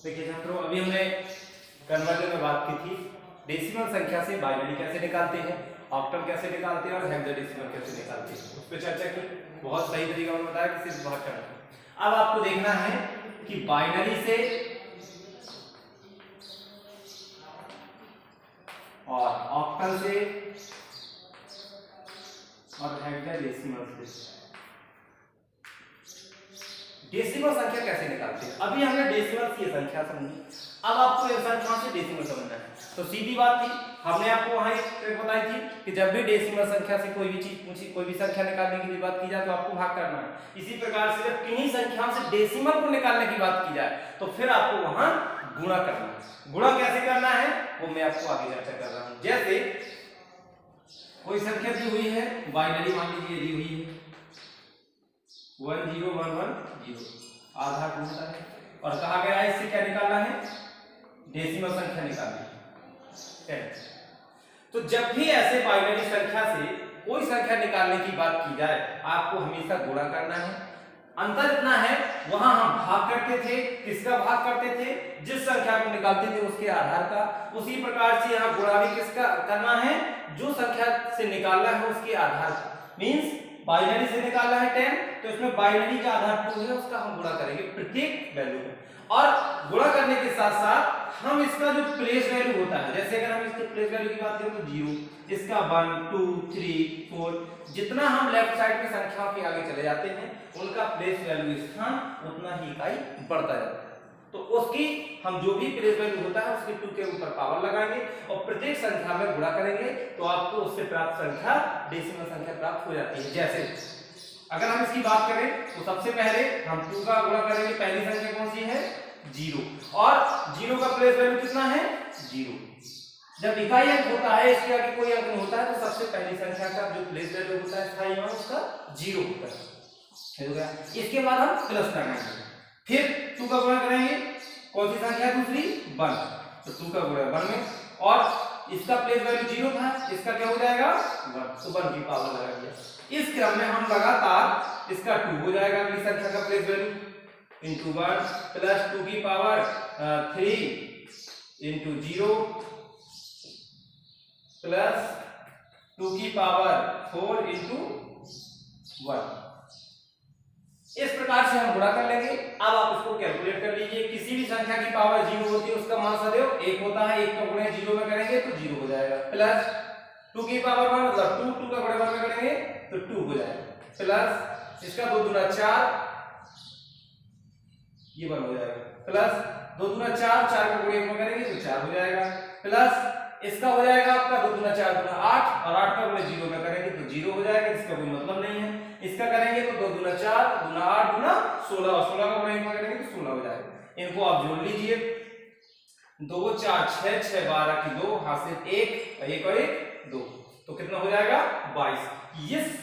देखिए छात्रों, अभी हमने कन्वर्जन में बात की थी डेसिमल संख्या से बाइनरी कैसे निकालते हैं, ऑक्टल कैसे निकालते हैं और हेक्साडेसिमल कैसे निकालते हैं, उस पर चर्चा की। बहुत सही तरीका मैंने बताया कि सिर्फ बहुत करना। अब आपको देखना है कि बाइनरी से और ऑक्टल से और हेक्साडेसिमल से डेसिमल संख्या कैसे निकालते हैं। अभी हमने डेसिमल की संख्या समझी, अब आपको ये संख्या से डेसिमल समझना है। तो सीधी बात थी, हमने आपको वहां एक ट्रिक बताई थी कि जब भी डेसिमल संख्या से कोई भी चीज पूछी, कोई भी संख्या निकालने की बात की जाए तो आपको भाग करना है। इसी प्रकार से जब किन्हीं संख्याओं से डेसिमल को निकालने की बात की जाए तो फिर आपको वहां गुणा करना है। गुणा कैसे करना है वो मैं आपको आगे चर्चा कर रहा हूं। जैसे कोई संख्या दी हुई है, बाइनरी मान लीजिए दी हुई है 10110, आधा होता है और कहा गया है इससे क्या निकालना है, डेसिमल संख्या निकालनी है। तो जब भी ऐसे बाइनरी संख्या से कोई संख्या निकालने की बात की जाए आपको हमेशा गुणा करना है। अंतर इतना है, वहां हम भाग करते थे, किसका भाग करते थे, जिस संख्या को निकालते थे उसके आधार का। उसी प्रकार से यहाँ गुणा भी किसका करना है, जो संख्या से निकालना है उसके आधार का। मींस बाइनरी से निकालना है 10 तो इसमें बाइनरी का आधार 2 है, उसका हम गुणा करेंगे प्रत्येक वैल्यू में। और गुणा करने के साथ साथ हम इसका जो प्लेस वैल्यू होता है, जैसे अगर हम इसके प्लेस वैल्यू की बात करें तो 0, इसका 1 2 3 4, जितना हम लेफ्ट साइड में संख्याओं के आगे चले जाते हैं उनका प्लेस वैल्यू स्थान उतना ही इकाई बढ़ता जाता है। तो उसकी हम जो भी प्लेस वैल्यू होता है उसके 2 के ऊपर पावर लगाएंगे और प्रत्येक संख्या में गुणा करेंगे तो आपको उससे प्राप्त संख्या डेसिमल संख्या प्राप्त हो जाती है। जैसे अगर हम इसकी बात करें तो सबसे पहले हम 2 का गुणा करेंगे, पहली संख्या कौन सी है 0, और 0 का प्लेस वैल्यू कितना है 0। जब इकाई अंक होता है, इसके आगे कोई अंक नहीं होता है, तो सबसे पहली संख्या का जो प्लेस वैल्यू होता है स्थायी मान उसका 0 होता है। हो गया। इसके बाद हम प्लस करना है, फिर 2 का गुणा करेंगे, कौन सी संख्या दूसरी 1, तो 2 का गुणा 1 में, और इसका प्लेस वैल्यू 0 था, इसका क्या हो जाएगा 1, तो 1 की पावर लगा दिया। इस क्रम में हम लगातार इसका 2 हो जाएगा अगली संख्या का प्लेस वैल्यू इंटू 1 प्लस 2 की पावर 3 इंटू 0 प्लस 2 की पावर 4 इंटू 1। इस प्रकार से हम गुणा कर लेंगे। अब आप उसको कैलकुलेट कर लीजिए। किसी भी संख्या की पावर 0 होती है उसका मान सदैव 1 होता है, 1 का गुणा 0 में करेंगे तो 0 हो जाएगा, प्लस 2 की पावर 1 मतलब 2 का गुणा 1 में करेंगे तो 2 हो जाएगा, प्लस इसका 2 दूना 4 ये 1 हो जाएगा, प्लस 2 दूना 4 4 का गुणा 1 में करेंगे तो 4 हो जाएगा, प्लस इसका हो जाएगा आपका 2 दूना 4 दूना 8 और 8 का गुणा 0 में करेंगे तो 0 हो जाएगा, इसका कोई मतलब नहीं है। इसका करेंगे तो 2 दूना 4 दूना 8 दूना 16 और 16 का गुणा 1 में करेंगे तो 16 हो जाएगा। इनको आप जोड़ लीजिए, 2 4 6 6 12 की 2 हासिल 1 और 1 2, तो कितना हो जाएगा 22। इस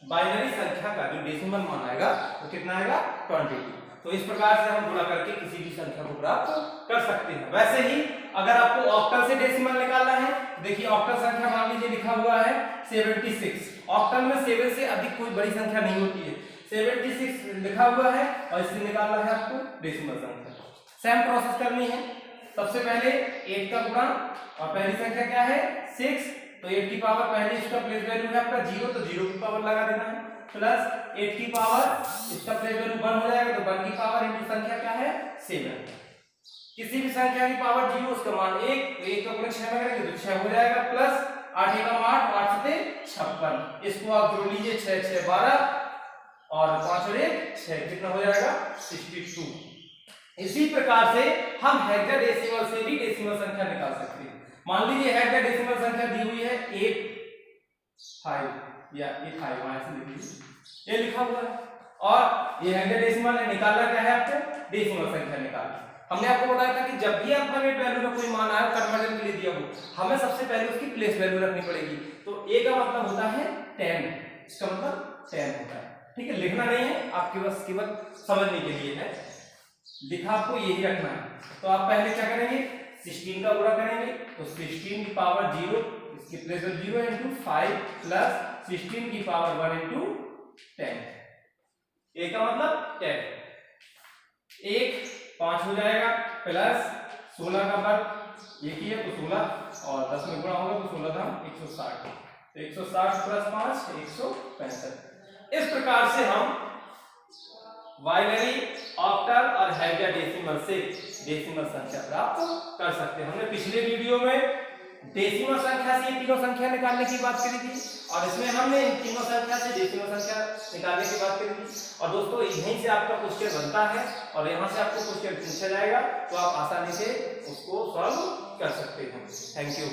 बाइनरी संख्या का जो डेसिमल मान आएगा वो कितना आएगा 22। तो इस प्रकार से हम गुणा करके किसी भी संख्या को प्राप्त कर सकते हैं। वैसे ही अगर आपको ऑक्टल से डेसिमल निकालना है, देखिए ऑक्टल संख्या मान लीजिए लिखा हुआ है 76, ऑक्टल में 7 से अधिक कोई बड़ी संख्या नहीं होती है, 76 लिखा हुआ है और इससे निकालना है आपको डेसिमल संख्या। सेम प्रोसेस करनी है। सबसे पहले 8 का गुणा और पहली संख्या क्या है 6, तो 8 की पावर पहले इसका प्लेस वैल्यू है आपका 0 तो 0 की पावर लगा देना है, प्लस 8 की पावर इसका प्लेस वैल्यू 1 हो जाएगा तो 1 की पावर इनकी संख्या क्या है 7। किसी भी संख्या की पावर 0 उसका मान 1, तो 1 का गुणा 6 में करेंगे तो 6 हो जाएगा, प्लस 8 एकम 8 8 से 56, इसको आप जोड़ लीजिए 6 6 12 और 5 और 1 6, कितना हो जाएगा 62। इसी प्रकार से हम हेक्साडेसिमल से भी डेसिमल संख्या निकाल सकते हैं। मान लीजिए हेक्साडेसिमल संख्या दी हुई है 8 5 या 8 5 वहां से लिख लीजिए, ये लिखा हुआ है, और ये हेक्साडेसिमल है, निकालना क्या है आपको डेसिमल संख्या निकालना। हमने आपको बताया था कि जब भी अल्फाबेट वैल्यू का कोई मान आए कन्वर्जन के लिए दिया हो, हमें सबसे पहले उसकी प्लेस वैल्यू रखनी पड़ेगी। तो a का मतलब होता है 10, इसका मतलब 10 होता है, ठीक है, लिखना नहीं है, आपके बस केवल समझने के लिए है, लिखा आपको यही रखना है। तो आप पहले क्या करेंगे 16 का गुणा करेंगे, तो 16 की पावर 0 इसकी प्लेस में 0 इंटू 5 प्लस 16 की पावर 1 इंटू 10, a का मतलब 10, 1 5 हो जाएगा, प्लस 16 का वर्ग एक ही है तो 16 और 10 में गुणा होगा तो 16 दाम 160, तो 160 प्लस 5 165। इस प्रकार से हम बाइनरी, ऑक्टल और हेक्साडेसिमल से डेसिमल संख्या प्राप्त कर सकते हैं। हमने पिछले वीडियो में डेसिमल संख्या से ये तीनों संख्या निकालने की बात करी थी और इसमें हमने इन तीनों संख्या से डेसिमल संख्या निकालने की बात करी थी। और दोस्तों यहीं से आपका क्वेश्चन बनता है और यहाँ से आपको क्वेश्चन पूछा जाएगा तो आप आसानी से उसको सॉल्व कर सकते हैं। Thank you.